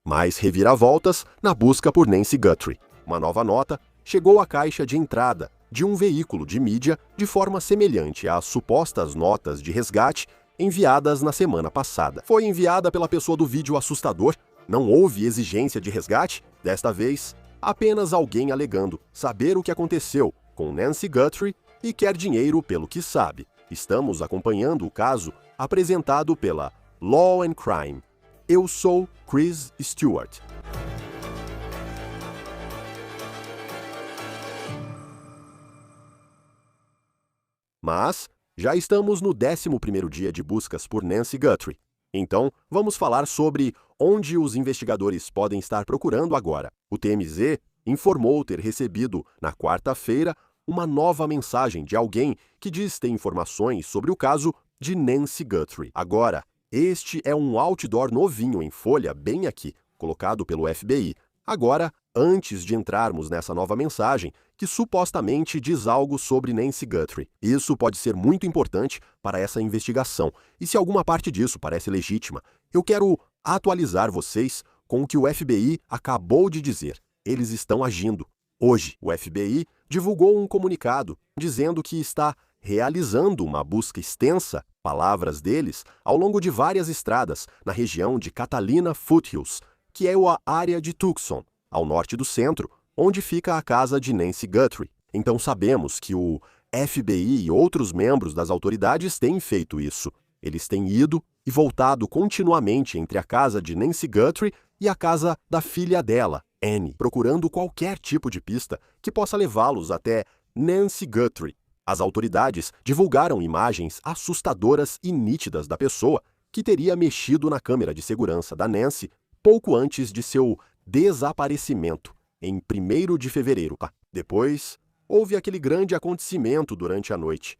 Mais reviravoltas na busca por Nancy Guthrie. Uma nova nota chegou à caixa de entrada de um veículo de mídia de forma semelhante às supostas notas de resgate enviadas na semana passada. Foi enviada pela pessoa do vídeo assustador? Não houve exigência de resgate? Desta vez, apenas alguém alegando saber o que aconteceu com Nancy Guthrie e quer dinheiro pelo que sabe. Estamos acompanhando o caso apresentado pela Law and Crime. Eu sou Chris Stewart. Mas já estamos no 11º dia de buscas por Nancy Guthrie. Então, vamos falar sobre onde os investigadores podem estar procurando agora. O TMZ informou ter recebido, na quarta-feira, uma nova mensagem de alguém que diz ter informações sobre o caso de Nancy Guthrie. Agora, este é um outdoor novinho em folha, bem aqui, colocado pelo FBI. Agora, antes de entrarmos nessa nova mensagem, que supostamente diz algo sobre Nancy Guthrie. Isso pode ser muito importante para essa investigação. E se alguma parte disso parece legítima, eu quero atualizar vocês com o que o FBI acabou de dizer. Eles estão agindo. Hoje, o FBI divulgou um comunicado dizendo que está realizando uma busca extensa, palavras deles, ao longo de várias estradas na região de Catalina Foothills, que é a área de Tucson, ao norte do centro, onde fica a casa de Nancy Guthrie. Então sabemos que o FBI e outros membros das autoridades têm feito isso. Eles têm ido e voltado continuamente entre a casa de Nancy Guthrie e a casa da filha dela, Annie, procurando qualquer tipo de pista que possa levá-los até Nancy Guthrie. As autoridades divulgaram imagens assustadoras e nítidas da pessoa que teria mexido na câmera de segurança da Nancy pouco antes de seu desaparecimento, em 1º de fevereiro. Depois, houve aquele grande acontecimento durante a noite.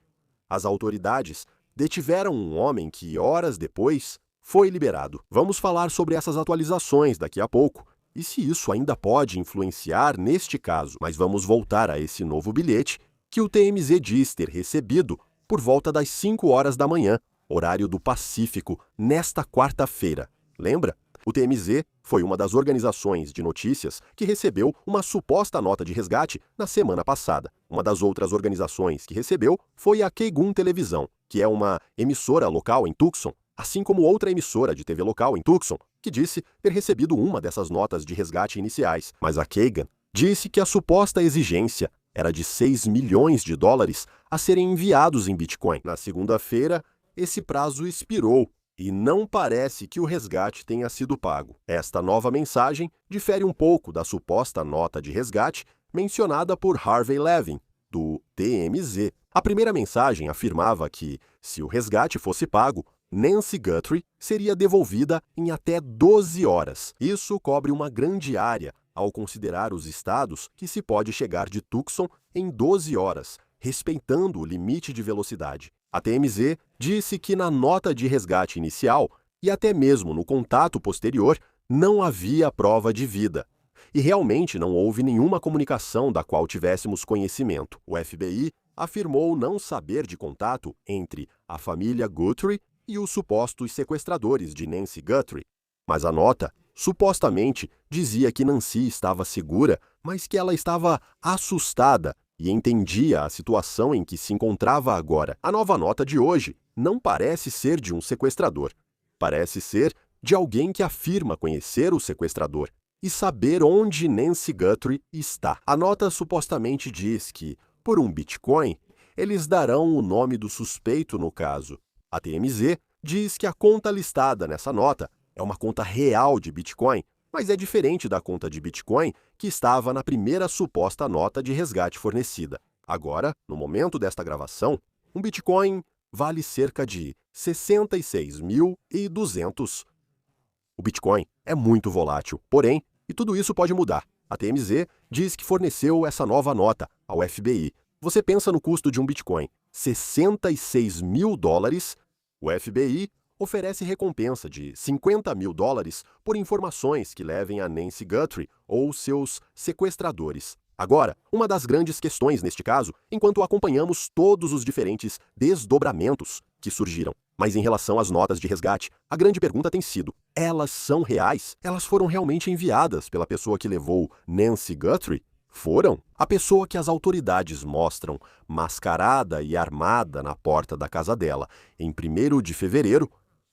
As autoridades detiveram um homem que, horas depois, foi liberado. Vamos falar sobre essas atualizações daqui a pouco, e se isso ainda pode influenciar neste caso. Mas vamos voltar a esse novo bilhete que o TMZ diz ter recebido por volta das 5 horas da manhã, horário do Pacífico, nesta quarta-feira. Lembra? O TMZ foi uma das organizações de notícias que recebeu uma suposta nota de resgate na semana passada. Uma das outras organizações que recebeu foi a Kegun Televisão, que é uma emissora local em Tucson, assim como outra emissora de TV local em Tucson, que disse ter recebido uma dessas notas de resgate iniciais. Mas a Kegun disse que a suposta exigência era de 6 milhões de dólares a serem enviados em Bitcoin. Na segunda-feira, esse prazo expirou e não parece que o resgate tenha sido pago. Esta nova mensagem difere um pouco da suposta nota de resgate mencionada por Harvey Levin, do TMZ. A primeira mensagem afirmava que, se o resgate fosse pago, Nancy Guthrie seria devolvida em até 12 horas. Isso cobre uma grande área, ao considerar os estados que se pode chegar de Tucson em 12 horas, respeitando o limite de velocidade. A TMZ disse que na nota de resgate inicial e até mesmo no contato posterior não havia prova de vida. E realmente não houve nenhuma comunicação da qual tivéssemos conhecimento. O FBI afirmou não saber de contato entre a família Guthrie e os supostos sequestradores de Nancy Guthrie. Mas a nota supostamente dizia que Nancy estava segura, mas que ela estava assustada e entendia a situação em que se encontrava agora. A nova nota de hoje não parece ser de um sequestrador. Parece ser de alguém que afirma conhecer o sequestrador e saber onde Nancy Guthrie está. A nota supostamente diz que, por um Bitcoin, eles darão o nome do suspeito no caso. A TMZ diz que a conta listada nessa nota é uma conta real de Bitcoin, mas é diferente da conta de Bitcoin que estava na primeira suposta nota de resgate fornecida. Agora, no momento desta gravação, um Bitcoin vale cerca de 66.200. O Bitcoin é muito volátil, porém, e tudo isso pode mudar. A TMZ diz que forneceu essa nova nota ao FBI. Você pensa no custo de um Bitcoin, 66 mil dólares, o FBI oferece recompensa de 50 mil dólares por informações que levem a Nancy Guthrie ou seus sequestradores. Agora, uma das grandes questões neste caso, enquanto acompanhamos todos os diferentes desdobramentos que surgiram. Mas em relação às notas de resgate, a grande pergunta tem sido: elas são reais? Elas foram realmente enviadas pela pessoa que levou Nancy Guthrie? Foram? A pessoa que as autoridades mostram mascarada e armada na porta da casa dela em 1º de fevereiro,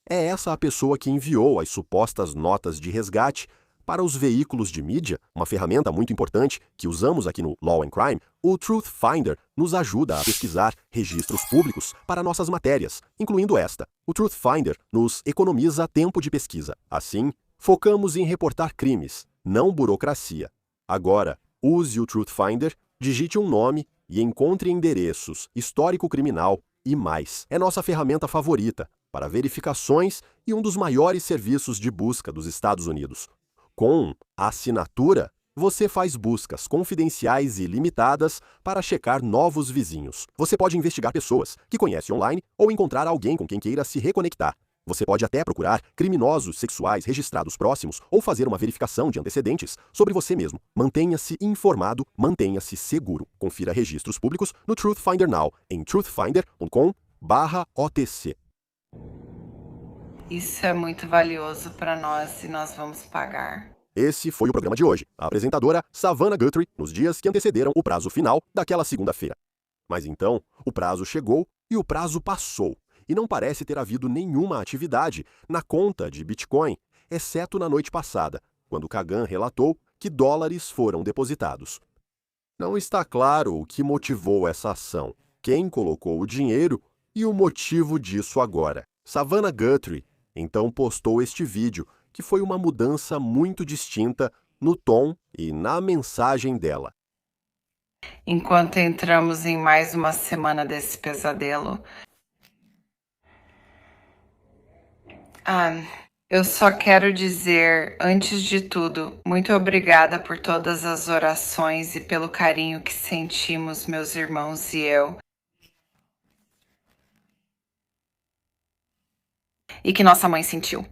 é essa a pessoa que enviou as supostas notas de resgate para os veículos de mídia? Uma ferramenta muito importante que usamos aqui no Law and Crime, o Truth Finder nos ajuda a pesquisar registros públicos para nossas matérias, incluindo esta. O Truth Finder nos economiza tempo de pesquisa. Assim, focamos em reportar crimes, não burocracia. Agora, use o Truth Finder, digite um nome e encontre endereços, histórico criminal e mais. É nossa ferramenta favorita para verificações e um dos maiores serviços de busca dos Estados Unidos. Com a assinatura, você faz buscas confidenciais e limitadas para checar novos vizinhos. Você pode investigar pessoas que conhece online ou encontrar alguém com quem queira se reconectar. Você pode até procurar criminosos sexuais registrados próximos ou fazer uma verificação de antecedentes sobre você mesmo. Mantenha-se informado, mantenha-se seguro. Confira registros públicos no Truth Finder Now, em truthfinder.com/OTC. Isso é muito valioso para nós e nós vamos pagar. Esse foi o programa de hoje. A apresentadora Savannah Guthrie, nos dias que antecederam o prazo final daquela segunda-feira. Mas então, o prazo chegou e o prazo passou. E não parece ter havido nenhuma atividade na conta de Bitcoin, exceto na noite passada, quando Kagan relatou que dólares foram depositados. Não está claro o que motivou essa ação, quem colocou o dinheiro e o motivo disso agora. Savannah Guthrie então postou este vídeo, que foi uma mudança muito distinta no tom e na mensagem dela. Enquanto entramos em mais uma semana desse pesadelo, eu só quero dizer, antes de tudo, muito obrigada por todas as orações e pelo carinho que sentimos, meus irmãos e eu. E que nossa mãe sentiu.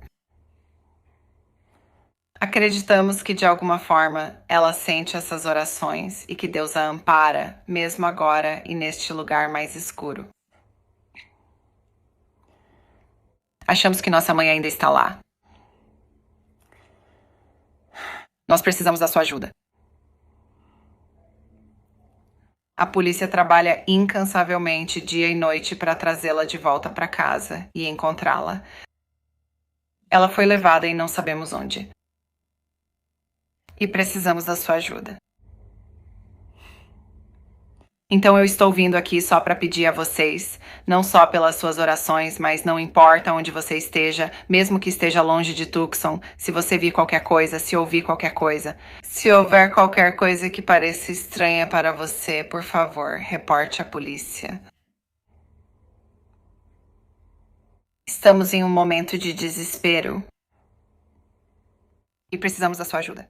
Acreditamos que de alguma forma ela sente essas orações e que Deus a ampara, mesmo agora e neste lugar mais escuro. Achamos que nossa mãe ainda está lá. Nós precisamos da sua ajuda. A polícia trabalha incansavelmente dia e noite para trazê-la de volta para casa e encontrá-la. Ela foi levada e não sabemos onde. E precisamos da sua ajuda. Então eu estou vindo aqui só para pedir a vocês, não só pelas suas orações, mas não importa onde você esteja, mesmo que esteja longe de Tucson, se você vir qualquer coisa, se ouvir qualquer coisa, se houver qualquer coisa que pareça estranha para você, por favor, reporte à polícia. Estamos em um momento de desespero e precisamos da sua ajuda.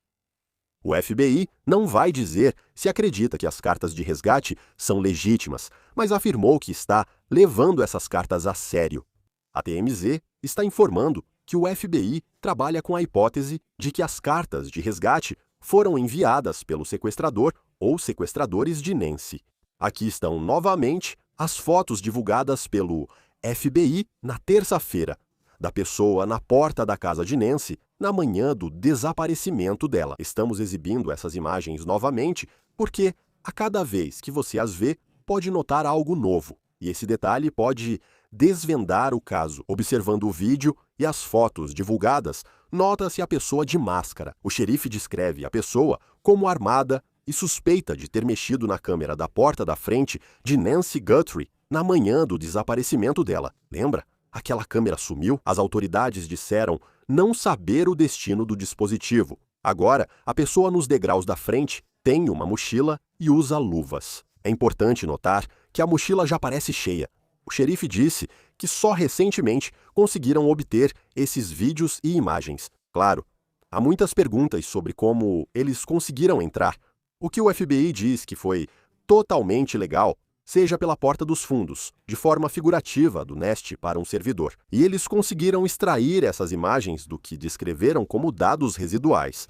O FBI não vai dizer se acredita que as cartas de resgate são legítimas, mas afirmou que está levando essas cartas a sério. A TMZ está informando que o FBI trabalha com a hipótese de que as cartas de resgate foram enviadas pelo sequestrador ou sequestradores de Nancy. Aqui estão novamente as fotos divulgadas pelo FBI na terça-feira, da pessoa na porta da casa de Nancy na manhã do desaparecimento dela. Estamos exibindo essas imagens novamente porque, a cada vez que você as vê, pode notar algo novo. E esse detalhe pode desvendar o caso. Observando o vídeo e as fotos divulgadas, nota-se a pessoa de máscara. O xerife descreve a pessoa como armada e suspeita de ter mexido na câmera da porta da frente de Nancy Guthrie na manhã do desaparecimento dela. Lembra? Aquela câmera sumiu? As autoridades disseram não saber o destino do dispositivo. Agora, a pessoa nos degraus da frente tem uma mochila e usa luvas. É importante notar que a mochila já parece cheia. O xerife disse que só recentemente conseguiram obter esses vídeos e imagens. Claro, há muitas perguntas sobre como eles conseguiram entrar. O que o FBI diz que foi totalmente legal, seja pela porta dos fundos, de forma figurativa do Nest para um servidor. E eles conseguiram extrair essas imagens do que descreveram como dados residuais.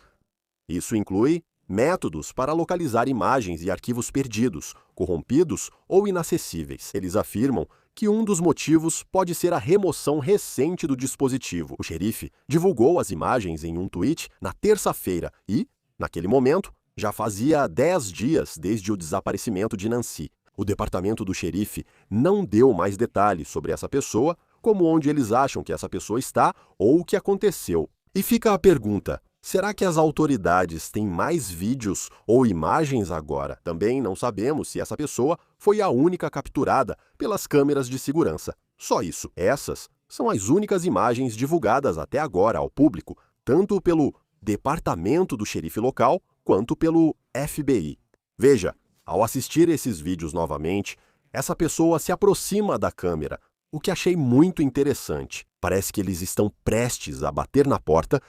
Isso inclui métodos para localizar imagens e arquivos perdidos, corrompidos ou inacessíveis. Eles afirmam que um dos motivos pode ser a remoção recente do dispositivo. O xerife divulgou as imagens em um tweet na terça-feira e, naquele momento, já fazia 10 dias desde o desaparecimento de Nancy. O departamento do xerife não deu mais detalhes sobre essa pessoa, como onde eles acham que essa pessoa está ou o que aconteceu. E fica a pergunta: será que as autoridades têm mais vídeos ou imagens agora? Também não sabemos se essa pessoa foi a única capturada pelas câmeras de segurança. Só isso. Essas são as únicas imagens divulgadas até agora ao público, tanto pelo departamento do xerife local quanto pelo FBI. Veja, ao assistir esses vídeos novamente, essa pessoa se aproxima da câmera, o que achei muito interessante. Parece que eles estão prestes a bater na porta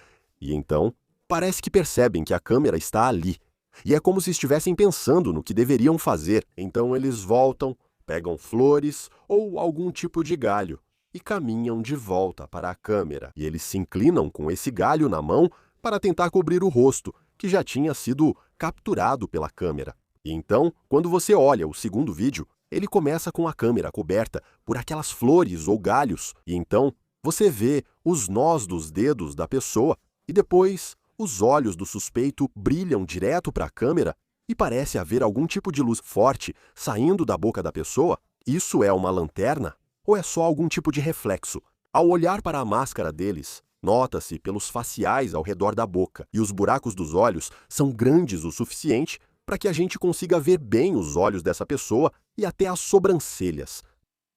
e então parece que percebem que a câmera está ali. E é como se estivessem pensando no que deveriam fazer. Então eles voltam, pegam flores ou algum tipo de galho e caminham de volta para a câmera. E eles se inclinam com esse galho na mão para tentar cobrir o rosto, que já tinha sido capturado pela câmera. E então, quando você olha o segundo vídeo, ele começa com a câmera coberta por aquelas flores ou galhos. E então, você vê os nós dos dedos da pessoa e depois os olhos do suspeito brilham direto para a câmera e parece haver algum tipo de luz forte saindo da boca da pessoa. Isso é uma lanterna ou é só algum tipo de reflexo? Ao olhar para a máscara deles, nota-se pelos faciais ao redor da boca e os buracos dos olhos são grandes o suficiente para que a gente consiga ver bem os olhos dessa pessoa e até as sobrancelhas.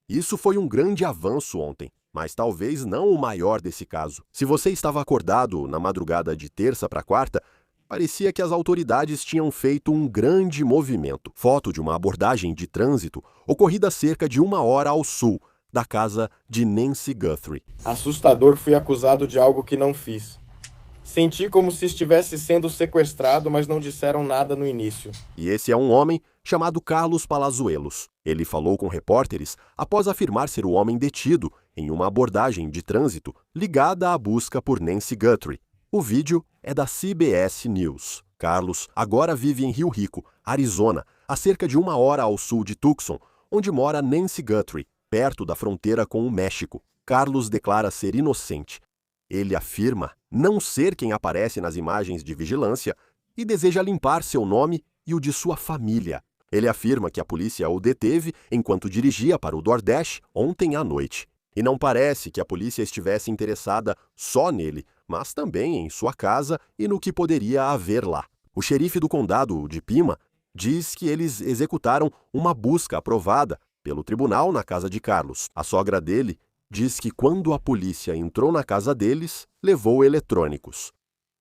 Isso foi um grande avanço ontem, mas talvez não o maior desse caso. Se você estava acordado na madrugada de terça para quarta, parecia que as autoridades tinham feito um grande movimento. Foto de uma abordagem de trânsito ocorrida cerca de 1 hora ao sul da casa de Nancy Guthrie. Assustador, fui acusado de algo que não fiz. Senti como se estivesse sendo sequestrado, mas não disseram nada no início. E esse é um homem chamado Carlos Palazuelos. Ele falou com repórteres após afirmar ser o homem detido em uma abordagem de trânsito ligada à busca por Nancy Guthrie. O vídeo é da CBS News. Carlos agora vive em Rio Rico, Arizona, a cerca de 1 hora ao sul de Tucson, onde mora Nancy Guthrie, perto da fronteira com o México. Carlos declara ser inocente. Ele afirma não ser quem aparece nas imagens de vigilância e deseja limpar seu nome e o de sua família. Ele afirma que a polícia o deteve enquanto dirigia para o Nordeste ontem à noite. E não parece que a polícia estivesse interessada só nele, mas também em sua casa e no que poderia haver lá. O xerife do condado de Pima diz que eles executaram uma busca aprovada pelo tribunal na casa de Carlos. A sogra dele diz que quando a polícia entrou na casa deles, levou eletrônicos.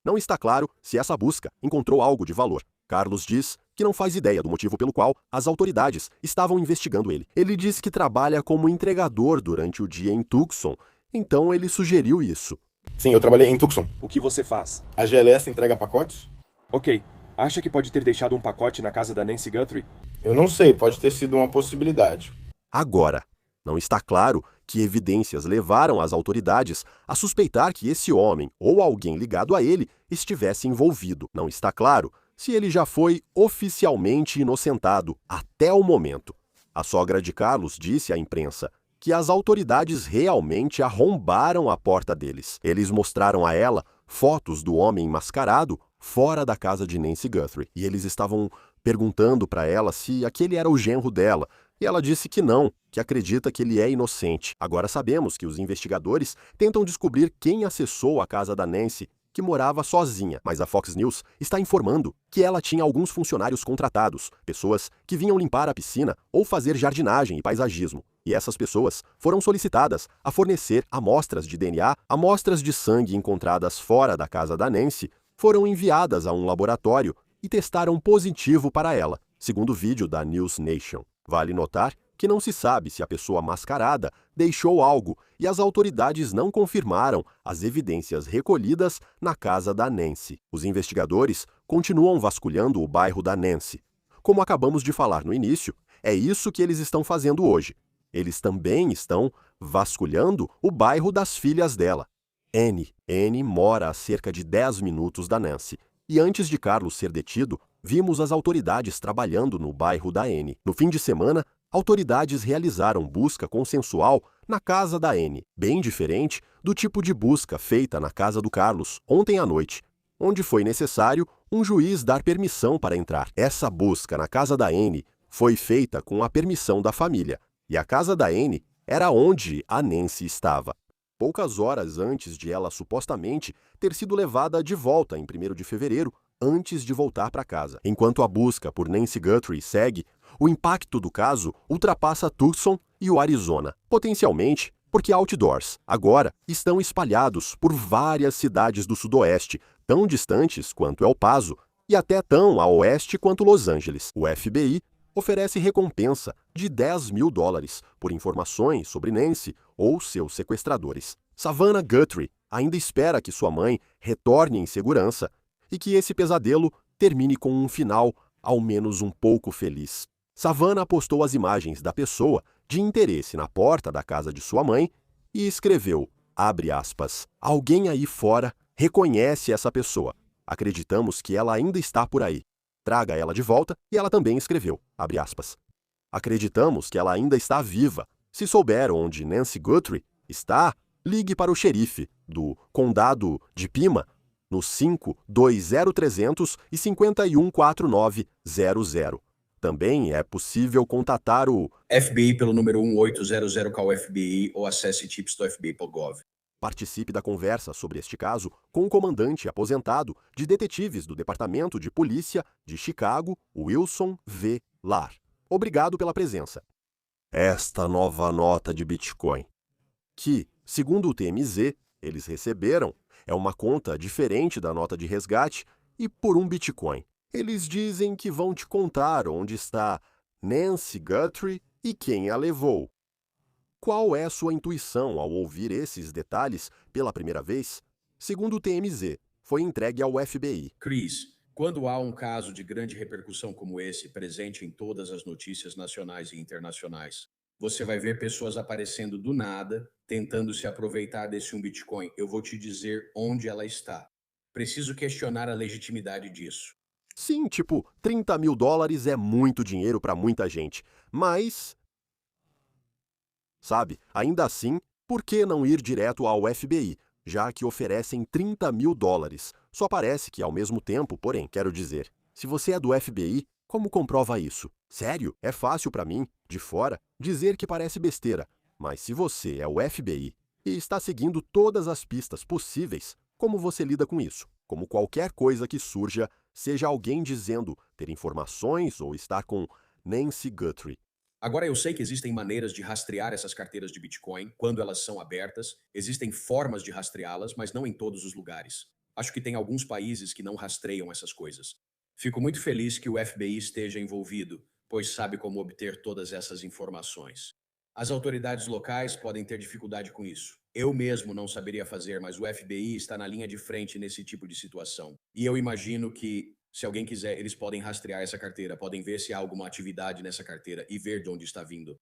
Não está claro se essa busca encontrou algo de valor. Carlos diz que não faz ideia do motivo pelo qual as autoridades estavam investigando ele. Ele diz que trabalha como entregador durante o dia em Tucson, então ele sugeriu isso. Sim, eu trabalhei em Tucson. O que você faz? A GLS entrega pacotes? Ok. Acha que pode ter deixado um pacote na casa da Nancy Guthrie? Eu não sei, pode ter sido uma possibilidade. Agora, não está claro que evidências levaram as autoridades a suspeitar que esse homem ou alguém ligado a ele estivesse envolvido. Não está claro se ele já foi oficialmente inocentado até o momento. A sogra de Carlos disse à imprensa que as autoridades realmente arrombaram a porta deles. Eles mostraram a ela fotos do homem mascarado fora da casa de Nancy Guthrie. E eles estavam perguntando para ela se aquele era o genro dela. E ela disse que não, que acredita que ele é inocente. Agora sabemos que os investigadores tentam descobrir quem acessou a casa da Nancy, que morava sozinha, mas a Fox News está informando que ela tinha alguns funcionários contratados, pessoas que vinham limpar a piscina ou fazer jardinagem e paisagismo. E essas pessoas foram solicitadas a fornecer amostras de DNA, amostras de sangue encontradas fora da casa da Nancy, foram enviadas a um laboratório e testaram positivo para ela, segundo o vídeo da News Nation. Vale notar que não se sabe se a pessoa mascarada deixou algo e as autoridades não confirmaram as evidências recolhidas na casa da Nancy. Os investigadores continuam vasculhando o bairro da Nancy. Como acabamos de falar no início, é isso que eles estão fazendo hoje. Eles também estão vasculhando o bairro das filhas dela. Anne mora a cerca de 10 minutos da Nancy. E antes de Carlos ser detido, vimos as autoridades trabalhando no bairro da Anne. No fim de semana, autoridades realizaram busca consensual na casa da Anne, bem diferente do tipo de busca feita na casa do Carlos ontem à noite, onde foi necessário um juiz dar permissão para entrar. Essa busca na casa da Anne foi feita com a permissão da família, e a casa da Anne era onde a Nancy estava. Poucas horas antes de ela supostamente ter sido levada de volta em 1º de fevereiro, antes de voltar para casa. Enquanto a busca por Nancy Guthrie segue, o impacto do caso ultrapassa Tucson e o Arizona, potencialmente porque outdoors agora estão espalhados por várias cidades do sudoeste, tão distantes quanto El Paso e até tão a oeste quanto Los Angeles. O FBI oferece recompensa de $10 mil por informações sobre Nancy ou seus sequestradores. Savannah Guthrie ainda espera que sua mãe retorne em segurança e que esse pesadelo termine com um final ao menos um pouco feliz. Savannah postou as imagens da pessoa de interesse na porta da casa de sua mãe e escreveu, abre aspas, alguém aí fora reconhece essa pessoa. Acreditamos que ela ainda está por aí. Traga ela de volta, e ela também escreveu, abre aspas. Acreditamos que ela ainda está viva. Se souber onde Nancy Guthrie está, ligue para o xerife do Condado de Pima no 520-300 e 514900. Também é possível contatar o FBI pelo número 1800 CAL FBI ou acesse tips.fbi.gov. Participe da conversa sobre este caso com o comandante aposentado de detetives do Departamento de Polícia de Chicago, Wilson V. Larr. Obrigado pela presença. Esta nova nota de Bitcoin, que, segundo o TMZ, eles receberam, é uma conta diferente da nota de resgate e por um Bitcoin. Eles dizem que vão te contar onde está Nancy Guthrie e quem a levou. Qual é sua intuição ao ouvir esses detalhes pela primeira vez? Segundo o TMZ, foi entregue ao FBI. Chris, quando há um caso de grande repercussão como esse, presente em todas as notícias nacionais e internacionais, você vai ver pessoas aparecendo do nada, tentando se aproveitar desse um Bitcoin. Eu vou te dizer onde ela está. Preciso questionar a legitimidade disso. Sim, tipo, $30 mil é muito dinheiro para muita gente, mas... Sabe, ainda assim, por que não ir direto ao FBI, já que oferecem $30 mil? Só parece que ao mesmo tempo, porém, quero dizer, se você é do FBI, como comprova isso? Sério, é fácil para mim, de fora, dizer que parece besteira, mas se você é o FBI e está seguindo todas as pistas possíveis, como você lida com isso? Como qualquer coisa que surja, seja alguém dizendo ter informações ou estar com Nancy Guthrie. Agora, eu sei que existem maneiras de rastrear essas carteiras de Bitcoin quando elas são abertas. Existem formas de rastreá-las, mas não em todos os lugares. Acho que tem alguns países que não rastreiam essas coisas. Fico muito feliz que o FBI esteja envolvido, pois sabe como obter todas essas informações. As autoridades locais podem ter dificuldade com isso. Eu mesmo não saberia fazer, mas o FBI está na linha de frente nesse tipo de situação. E eu imagino que, se alguém quiser, eles podem rastrear essa carteira, podem ver se há alguma atividade nessa carteira e ver de onde está vindo.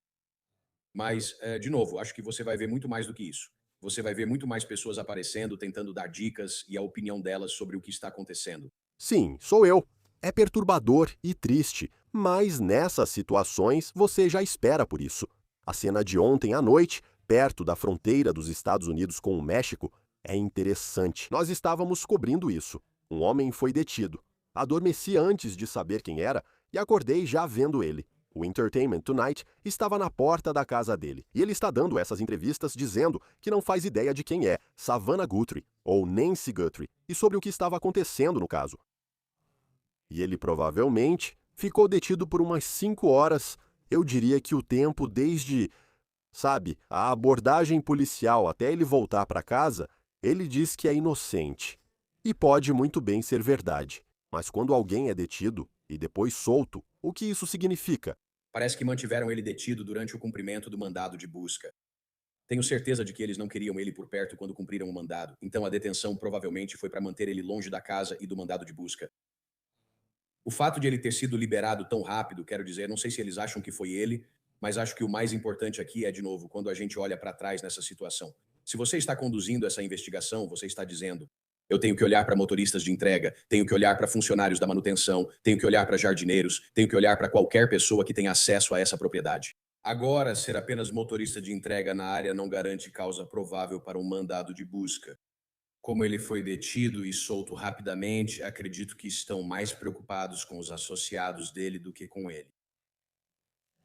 Mas, de novo, acho que você vai ver muito mais do que isso. Você vai ver muito mais pessoas aparecendo, tentando dar dicas e a opinião delas sobre o que está acontecendo. Sim, sou eu. É perturbador e triste, mas nessas situações você já espera por isso. A cena de ontem à noite, perto da fronteira dos Estados Unidos com o México, é interessante. Nós estávamos cobrindo isso. Um homem foi detido. Adormeci antes de saber quem era e acordei já vendo ele. O Entertainment Tonight estava na porta da casa dele e ele está dando essas entrevistas dizendo que não faz ideia de quem é Savannah Guthrie ou Nancy Guthrie e sobre o que estava acontecendo no caso. E ele provavelmente ficou detido por umas 5 horas. Eu diria que o tempo desde, sabe, a abordagem policial até ele voltar para casa, ele diz que é inocente. E pode muito bem ser verdade. Mas quando alguém é detido e depois solto, o que isso significa? Parece que mantiveram ele detido durante o cumprimento do mandado de busca. Tenho certeza de que eles não queriam ele por perto quando cumpriram o mandado, então a detenção provavelmente foi para manter ele longe da casa e do mandado de busca. O fato de ele ter sido liberado tão rápido, quero dizer, não sei se eles acham que foi ele, mas acho que o mais importante aqui é, de novo, quando a gente olha para trás nessa situação. Se você está conduzindo essa investigação, você está dizendo, Eu tenho que olhar para motoristas de entrega, tenho que olhar para funcionários da manutenção, tenho que olhar para jardineiros, tenho que olhar para qualquer pessoa que tenha acesso a essa propriedade. Agora, ser apenas motorista de entrega na área não garante causa provável para um mandado de busca. Como ele foi detido e solto rapidamente, acredito que estão mais preocupados com os associados dele do que com ele.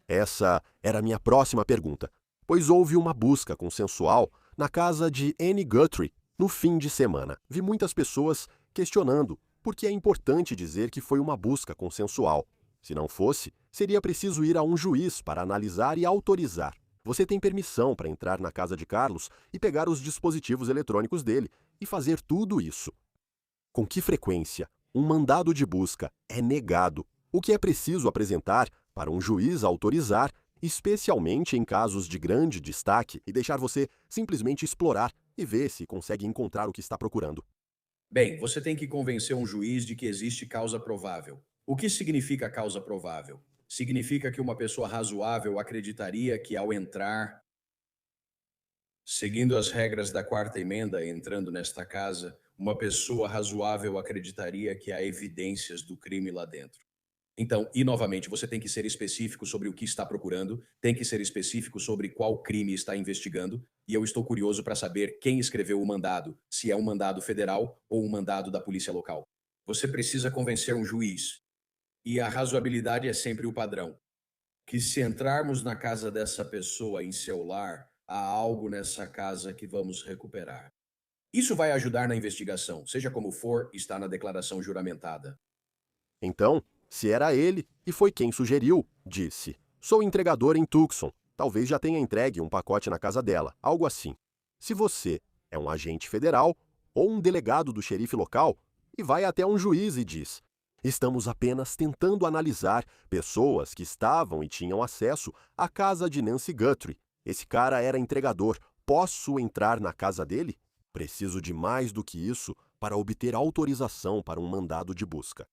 Essa era a minha próxima pergunta, pois houve uma busca consensual na casa de Annie Guthrie no fim de semana. Vi muitas pessoas questionando por que é importante dizer que foi uma busca consensual. Se não fosse, seria preciso ir a um juiz para analisar e autorizar. Você tem permissão para entrar na casa de Carlos e pegar os dispositivos eletrônicos dele e fazer tudo isso. Com que frequência um mandado de busca é negado? O que é preciso apresentar para um juiz autorizar, especialmente em casos de grande destaque, e deixar você simplesmente explorar e ver se consegue encontrar o que está procurando? Bem, você tem que convencer um juiz de que existe causa provável. O que significa causa provável? Significa que uma pessoa razoável acreditaria que ao entrar, seguindo as regras da quarta emenda, entrando nesta casa, uma pessoa razoável acreditaria que há evidências do crime lá dentro. Então, e novamente, você tem que ser específico sobre o que está procurando, tem que ser específico sobre qual crime está investigando, e eu estou curioso para saber quem escreveu o mandado, se é um mandado federal ou um mandado da polícia local. Você precisa convencer um juiz, e a razoabilidade é sempre o padrão. Que se entrarmos na casa dessa pessoa em seu lar, há algo nessa casa que vamos recuperar. Isso vai ajudar na investigação, seja como for, está na declaração juramentada. Então, se era ele, e foi quem sugeriu, disse: "Sou entregador em Tucson. Talvez já tenha entregue um pacote na casa dela", algo assim. Se você é um agente federal ou um delegado do xerife local e vai até um juiz e diz: "Estamos apenas tentando analisar pessoas que estavam e tinham acesso à casa de Nancy Guthrie. Esse cara era entregador. Posso entrar na casa dele?" Preciso de mais do que isso para obter autorização para um mandado de busca.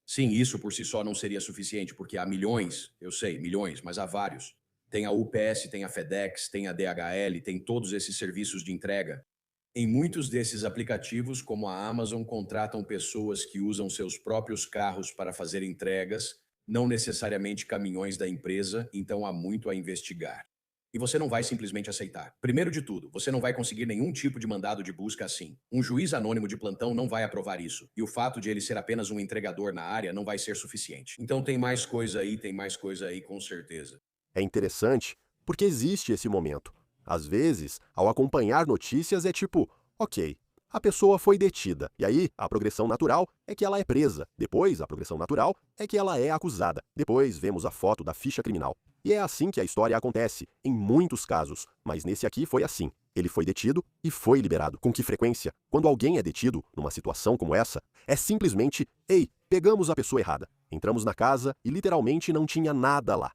Sim, isso por si só não seria suficiente, porque há milhões, eu sei, milhões, mas há vários. Tem a UPS, tem a FedEx, tem a DHL, tem todos esses serviços de entrega. Em muitos desses aplicativos, como a Amazon, contratam pessoas que usam seus próprios carros para fazer entregas, não necessariamente caminhões da empresa, então há muito a investigar. E você não vai simplesmente aceitar. Primeiro de tudo, você não vai conseguir nenhum tipo de mandado de busca assim. Um juiz anônimo de plantão não vai aprovar isso. E o fato de ele ser apenas um entregador na área não vai ser suficiente. Então tem mais coisa aí, com certeza. É interessante porque existe esse momento. Às vezes, ao acompanhar notícias, é tipo: ok, a pessoa foi detida, e aí a progressão natural é que ela é presa. Depois, a progressão natural é que ela é acusada. Depois, vemos a foto da ficha criminal. E é assim que a história acontece, em muitos casos. Mas nesse aqui foi assim. Ele foi detido e foi liberado. Com que frequência? Quando alguém é detido, numa situação como essa, é simplesmente: ei, pegamos a pessoa errada. Entramos na casa e literalmente não tinha nada lá.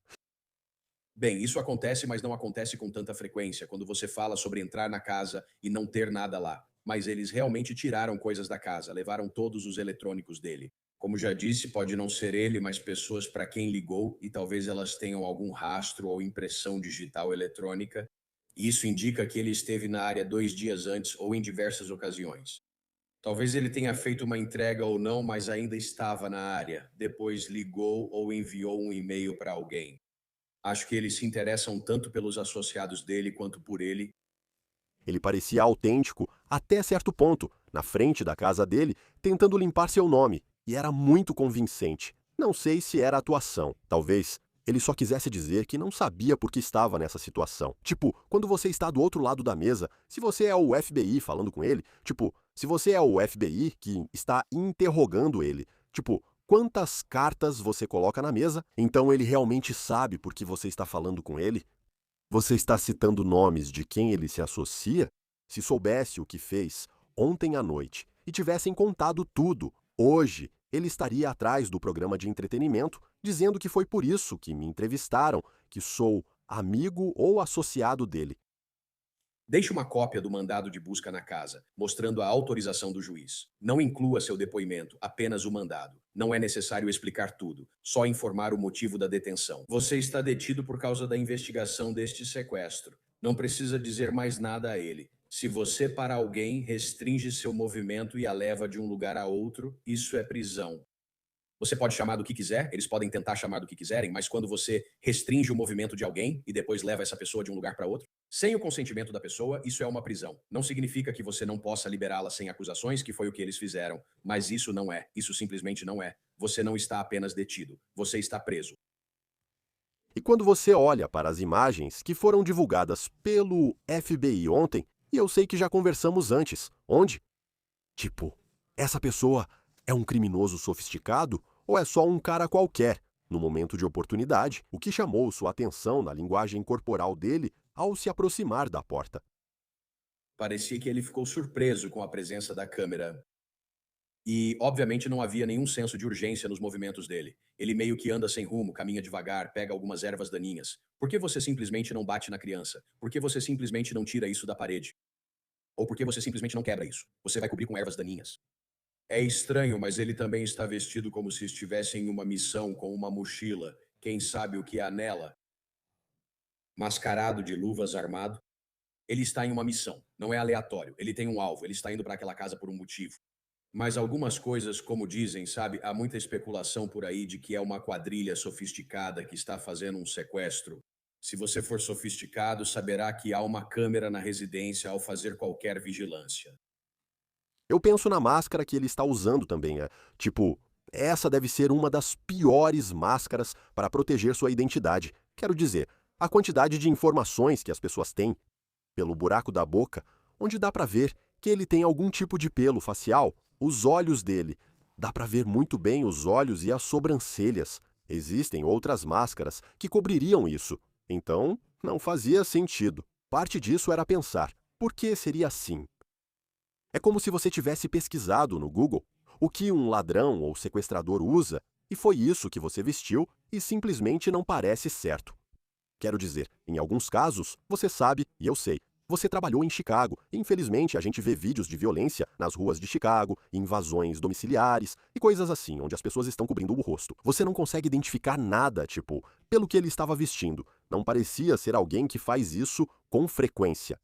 Bem, isso acontece, mas não acontece com tanta frequência quando você fala sobre entrar na casa e não ter nada lá. Mas eles realmente tiraram coisas da casa, levaram todos os eletrônicos dele. Como já disse, pode não ser ele, mas pessoas para quem ligou e talvez elas tenham algum rastro ou impressão digital eletrônica. E isso indica que ele esteve na área 2 dias antes ou em diversas ocasiões. Talvez ele tenha feito uma entrega ou não, mas ainda estava na área. Depois ligou ou enviou um e-mail para alguém. Acho que eles se interessam tanto pelos associados dele quanto por ele. Ele parecia autêntico até certo ponto, na frente da casa dele, tentando limpar seu nome, e era muito convincente. Não sei se era atuação. Talvez ele só quisesse dizer que não sabia por que estava nessa situação. Tipo, quando você está do outro lado da mesa, se você é o FBI falando com ele, tipo, se você é o FBI que está interrogando ele, tipo, quantas cartas você coloca na mesa, então ele realmente sabe por que você está falando com ele? Você está citando nomes de quem ele se associa? Se soubesse o que fez ontem à noite e tivessem contado tudo, hoje ele estaria atrás do programa de entretenimento, dizendo que foi por isso que me entrevistaram, que sou amigo ou associado dele. Deixe uma cópia do mandado de busca na casa, mostrando a autorização do juiz. Não inclua seu depoimento, apenas o mandado. Não é necessário explicar tudo, só informar o motivo da detenção. Você está detido por causa da investigação deste sequestro. Não precisa dizer mais nada a ele. Se você para alguém, restringe seu movimento e a leva de um lugar a outro, isso é prisão. Você pode chamar do que quiser, eles podem tentar chamar do que quiserem, mas quando você restringe o movimento de alguém e depois leva essa pessoa de um lugar para outro, sem o consentimento da pessoa, isso é uma prisão. Não significa que você não possa liberá-la sem acusações, que foi o que eles fizeram, mas isso não é. Isso simplesmente não é. Você não está apenas detido, você está preso. E quando você olha para as imagens que foram divulgadas pelo FBI ontem, e eu sei que já conversamos antes, onde? Tipo, essa pessoa é um criminoso sofisticado ou é só um cara qualquer? No momento de oportunidade, o que chamou sua atenção na linguagem corporal dele ao se aproximar da porta. Parecia que ele ficou surpreso com a presença da câmera. E, obviamente, não havia nenhum senso de urgência nos movimentos dele. Ele meio que anda sem rumo, caminha devagar, pega algumas ervas daninhas. Por que você simplesmente não bate na criança? Por que você simplesmente não tira isso da parede? Ou por que você simplesmente não quebra isso? Você vai cobrir com ervas daninhas. É estranho, mas ele também está vestido como se estivesse em uma missão com uma mochila. Quem sabe o que há nela? Mascarado de luvas, armado. Ele está em uma missão. Não é aleatório. Ele tem um alvo. Ele está indo para aquela casa por um motivo. Mas algumas coisas, como dizem, sabe, há muita especulação por aí de que é uma quadrilha sofisticada que está fazendo um sequestro. Se você for sofisticado, saberá que há uma câmera na residência ao fazer qualquer vigilância. Eu penso na máscara que ele está usando também. Tipo, essa deve ser uma das piores máscaras para proteger sua identidade. Quero dizer, a quantidade de informações que as pessoas têm pelo buraco da boca, onde dá para ver que ele tem algum tipo de pelo facial, os olhos dele. Dá para ver muito bem os olhos e as sobrancelhas. Existem outras máscaras que cobririam isso. Então, não fazia sentido. Parte disso era pensar, por que seria assim? É como se você tivesse pesquisado no Google o que um ladrão ou sequestrador usa e foi isso que você vestiu e simplesmente não parece certo. Quero dizer, em alguns casos, você sabe, e eu sei, você trabalhou em Chicago e infelizmente a gente vê vídeos de violência nas ruas de Chicago, invasões domiciliares e coisas assim, onde as pessoas estão cobrindo o rosto. Você não consegue identificar nada, tipo, pelo que ele estava vestindo. Não parecia ser alguém que faz isso com frequência.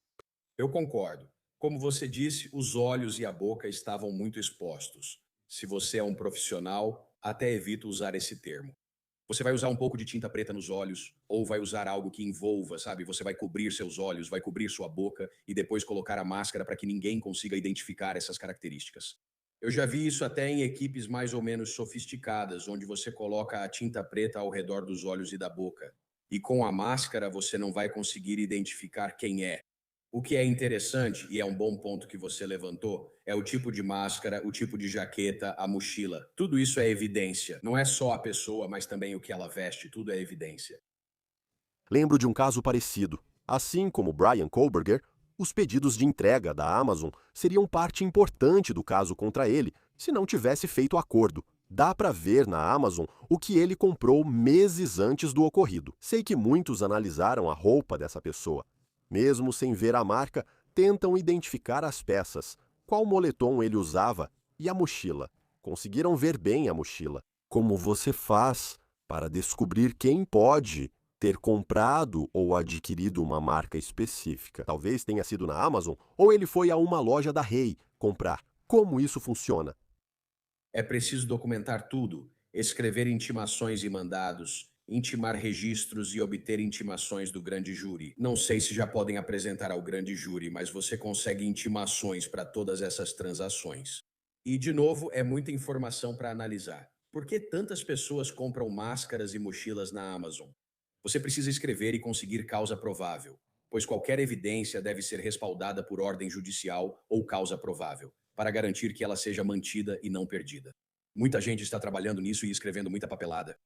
Eu concordo. Como você disse, os olhos e a boca estavam muito expostos. Se você é um profissional, até evita usar esse termo. Você vai usar um pouco de tinta preta nos olhos, ou vai usar algo que envolva, sabe? Você vai cobrir seus olhos, vai cobrir sua boca e depois colocar a máscara para que ninguém consiga identificar essas características. Eu já vi isso até em equipes mais ou menos sofisticadas, onde você coloca a tinta preta ao redor dos olhos e da boca. E com a máscara você não vai conseguir identificar quem é. O que é interessante, e é um bom ponto que você levantou, é o tipo de máscara, o tipo de jaqueta, a mochila. Tudo isso é evidência. Não é só a pessoa, mas também o que ela veste, tudo é evidência. Lembro de um caso parecido. Assim como Brian Kohlberger, os pedidos de entrega da Amazon seriam parte importante do caso contra ele, se não tivesse feito acordo. Dá para ver na Amazon o que ele comprou meses antes do ocorrido. Sei que muitos analisaram a roupa dessa pessoa. Mesmo sem ver a marca, tentam identificar as peças, qual moletom ele usava e a mochila. Conseguiram ver bem a mochila. Como você faz para descobrir quem pode ter comprado ou adquirido uma marca específica? Talvez tenha sido na Amazon ou ele foi a uma loja da Rei comprar. Como isso funciona? É preciso documentar tudo, escrever intimações e mandados, intimar registros e obter intimações do grande júri. Não sei se já podem apresentar ao grande júri, mas você consegue intimações para todas essas transações. E, de novo, é muita informação para analisar. Por que tantas pessoas compram máscaras e mochilas na Amazon? Você precisa escrever e conseguir causa provável, pois qualquer evidência deve ser respaldada por ordem judicial ou causa provável, para garantir que ela seja mantida e não perdida. Muita gente está trabalhando nisso e escrevendo muita papelada.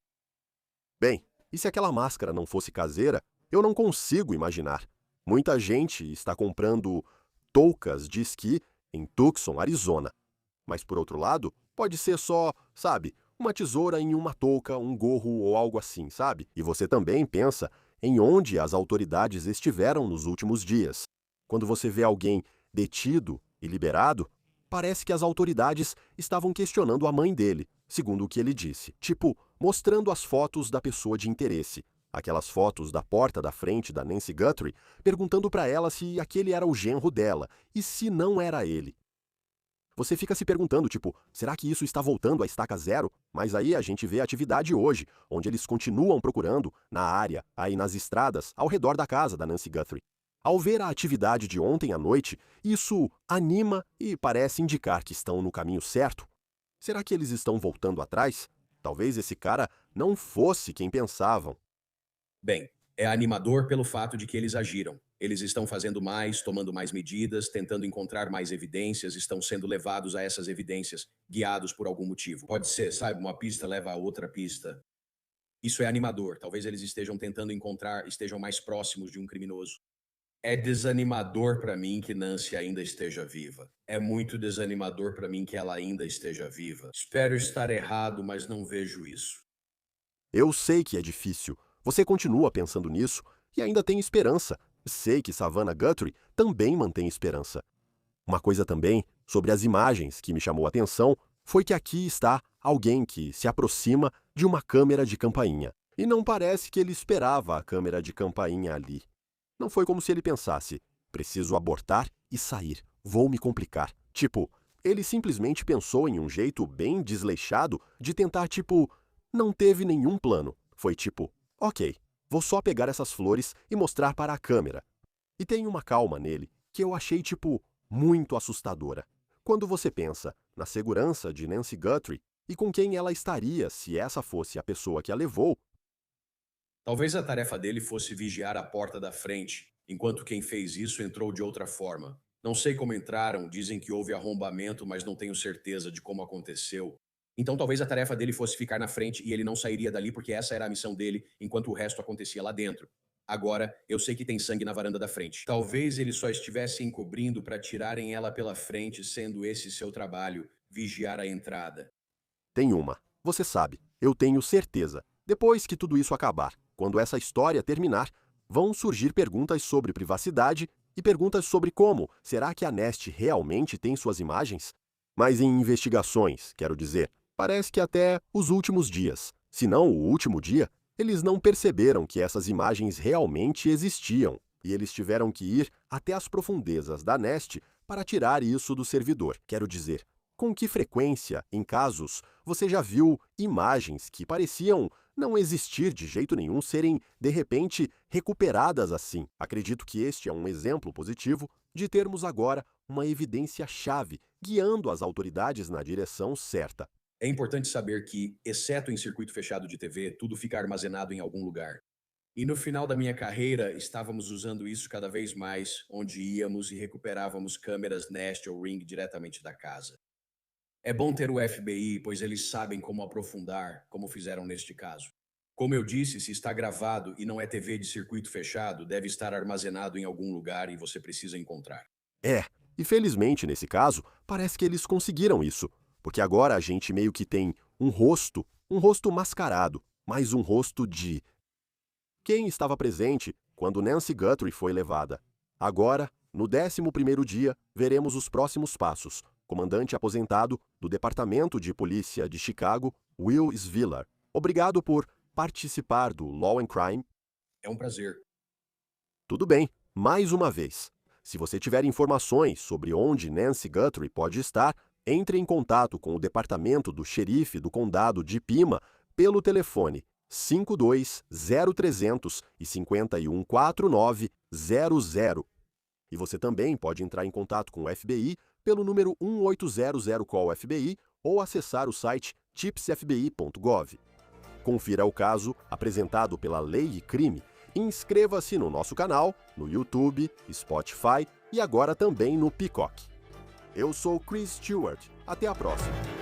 Bem, e se aquela máscara não fosse caseira, eu não consigo imaginar. Muita gente está comprando toucas de esqui em Tucson, Arizona. Mas por outro lado, pode ser só, sabe, uma tesoura em uma touca, um gorro ou algo assim, sabe? E você também pensa em onde as autoridades estiveram nos últimos dias. Quando você vê alguém detido e liberado, parece que as autoridades estavam questionando a mãe dele, segundo o que ele disse. Tipo, mostrando as fotos da pessoa de interesse. aquelas fotos da porta da frente da Nancy Guthrie, perguntando para ela se aquele era o genro dela e se não era ele. Você fica se perguntando, tipo, será que isso está voltando à estaca zero? Mas aí a gente vê a atividade hoje, onde eles continuam procurando na área, aí nas estradas, ao redor da casa da Nancy Guthrie. Ao ver a atividade de ontem à noite, isso anima e parece indicar que estão no caminho certo. Será que eles estão voltando atrás? Talvez esse cara não fosse quem pensavam. Bem, é animador pelo fato de que eles agiram. Eles estão fazendo mais, tomando mais medidas, tentando encontrar mais evidências, estão sendo levados a essas evidências, guiados por algum motivo. Pode ser, sabe, uma pista leva a outra pista. Isso é animador. Talvez eles estejam tentando encontrar, estejam mais próximos de um criminoso. É desanimador para mim que Nancy ainda esteja viva. É muito desanimador para mim que ela ainda esteja viva. Espero estar errado, mas não vejo isso. Eu sei que é difícil. Você continua pensando nisso e ainda tem esperança. Sei que Savannah Guthrie também mantém esperança. Uma coisa também sobre as imagens que me chamou a atenção foi que aqui está alguém que se aproxima de uma câmera de campainha. E não parece que ele esperava a câmera de campainha ali. Não foi como se ele pensasse, preciso abortar e sair, vou me complicar. Tipo, ele simplesmente pensou em um jeito bem desleixado de tentar, tipo, não teve nenhum plano. Foi tipo, ok, vou só pegar essas flores e mostrar para a câmera. E tem uma calma nele que eu achei, tipo, muito assustadora. Quando você pensa na segurança de Nancy Guthrie e com quem ela estaria se essa fosse a pessoa que a levou. Talvez a tarefa dele fosse vigiar a porta da frente, enquanto quem fez isso entrou de outra forma. Não sei como entraram, dizem que houve arrombamento, mas não tenho certeza de como aconteceu. Então talvez a tarefa dele fosse ficar na frente e ele não sairia dali porque essa era a missão dele, enquanto o resto acontecia lá dentro. Agora, eu sei que tem sangue na varanda da frente. Talvez ele só estivesse encobrindo para tirarem ela pela frente, sendo esse seu trabalho, vigiar a entrada. Tem uma. Você sabe, eu tenho certeza. Depois que tudo isso acabar, quando essa história terminar, vão surgir perguntas sobre privacidade e perguntas sobre como, será que a Nest realmente tem suas imagens? Mas em investigações, quero dizer, parece que até os últimos dias, se não o último dia, eles não perceberam que essas imagens realmente existiam e eles tiveram que ir até as profundezas da Nest para tirar isso do servidor. Quero dizer, com que frequência, em casos, você já viu imagens que pareciam não existir de jeito nenhum serem, de repente, recuperadas assim? Acredito que este é um exemplo positivo de termos agora uma evidência-chave guiando as autoridades na direção certa. É importante saber que, exceto em circuito fechado de TV, tudo fica armazenado em algum lugar. E no final da minha carreira, estávamos usando isso cada vez mais, onde íamos e recuperávamos câmeras Nest ou Ring diretamente da casa. É bom ter o FBI, pois eles sabem como aprofundar, como fizeram neste caso. Como eu disse, se está gravado e não é TV de circuito fechado, deve estar armazenado em algum lugar e você precisa encontrar. E felizmente, nesse caso, parece que eles conseguiram isso, porque agora a gente meio que tem um rosto mascarado, mas um rosto de quem estava presente quando Nancy Guthrie foi levada. Agora, no 11º dia, veremos os próximos passos. Comandante aposentado do Departamento de Polícia de Chicago, Will Sviller. Obrigado por participar do Law and Crime. É um prazer. Tudo bem, mais uma vez. Se você tiver informações sobre onde Nancy Guthrie pode estar, entre em contato com o Departamento do Xerife do Condado de Pima pelo telefone 52-0300 e 514900. E você também pode entrar em contato com o FBI pelo número 1800-CALL-FBI ou acessar o site tipsfbi.gov. Confira o caso apresentado pela Lei e Crime e inscreva-se no nosso canal, no YouTube, Spotify e agora também no Peacock. Eu sou Chris Stewart. Até a próxima!